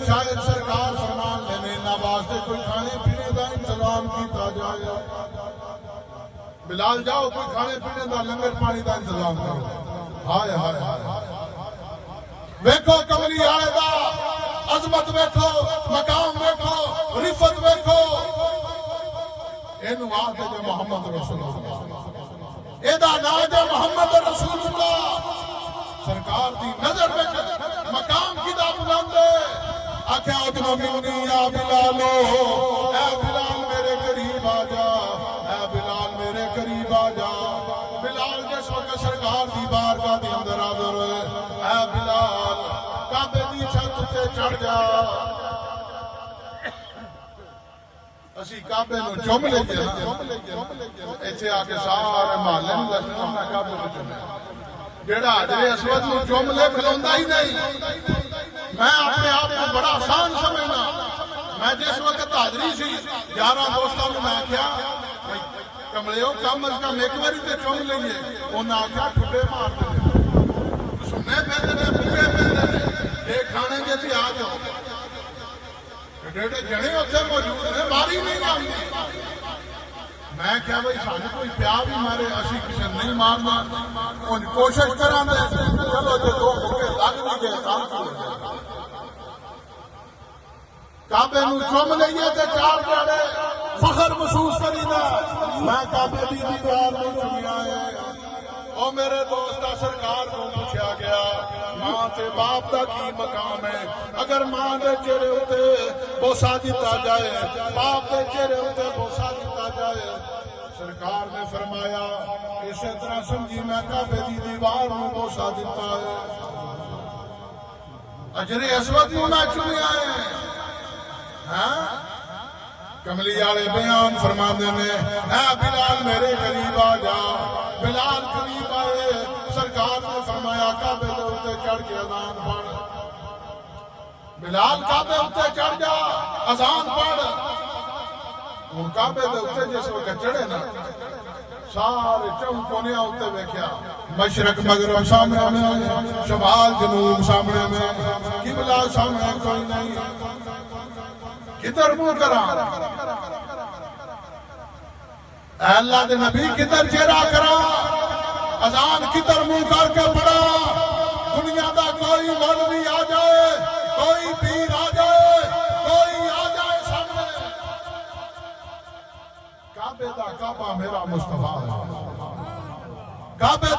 شاید سرکار فرمان لینے واسطے کوئی کھانے پینے کا انتظام کیتا جائے. بلال جاؤ کوئی کھانے پینے کا لنگر پانی کا انتظام کرو. ہائے ہائے ہائے ویکھو کملی والے دا عظمت ویکھو مقام ویکھو رفت ویکھو. اینو آتے جو محمد رسول اللہ ایدا نا جو محمد رسول اللہ سرکار دی نظر ویکھ مقام کیدا بلند ہے. آکھیا اتنا منی یا بلالو اے بلال میرے قریب آ جا اے بلال میرے قریب آ جا. بلال جس وقت سرکار دی بارگاہ دے اندر حاضر ہوئے اے بلال کعبے دی چھت تے چڑھ جا. اسی کعبے نو چوم لے گیا ایتھے آ کے سارے محلے نوں دسنا میں کعبے نو چومیا. جیڑا حجر اسود نو چوم لے کھلوندا ہی نہیں. میں اپنے آپ کو بڑا آسان سمجھنا. میں جس وقت حاضری سی 11 دوستاں نوں میں کہیا کملیو کم از کم ایک باری تے چوم لئیے. انہاں آکھیا ٹھڈے مار دے سننے پیندے نے پورے پیندے نے اے کھانے دے تے آ جاؤ. ڈیڑے جنے اتنے موجود ہیں ماری نہیں آتی. میں کیا بھائی سانو کوئی پیا بھی مارے اسی کسی نہیں مارنا. ان کوشش کران دے چلو جو دو بھوکے لگ بھی گئے کام کر کعبے نو چوم لئیے تے 4 جڑے فخر محسوس کریدا. میں کعبے دی دیوار نو چومیا ہے. او میرے دوستا سرکار کو پوچھا گیا ماں تے باپ دا کی مقام ہے. اگر ماں دے چہرے اتے بوسا دیتا جائے باپ دے چہرے اتے بوسا دیتا جائے. سرکار نے فرمایا اسی طرح سمجھی میں کعبے دی دیوار نو بوسا دیتا ہے. حجر اسود نو میں چومیا ہے. ہاں کملی والے بیان فرماندے نے اے بلال میرے قریب آ جا. بلال قریب آئے. سرکار نے فرمایا کعبے دے اوتے چڑھ کے اذان پڑھ. بلال کعبے اوتے چڑھ جا اذان پڑھ. ہن کعبے دے اوتے جس وقت چڑھے نا سارے چون کونیاں اوتے ویکھیا مشرق مغرب سامنے میں شمال جنوب سامنے میں قبلہ سامنے کوئی نہیں. کدھر منہ کراں اے اللہ دے نبی کدھر چہرہ کراں. اذان کدھر منہ کر کے پڑھا. دنیا دا کوئی مولوی آ جائے کوئی پیر آ جائے کوئی آ جائے سامنے. کعبے دا کعبہ میرا مصطفیٰ ہے. کعبے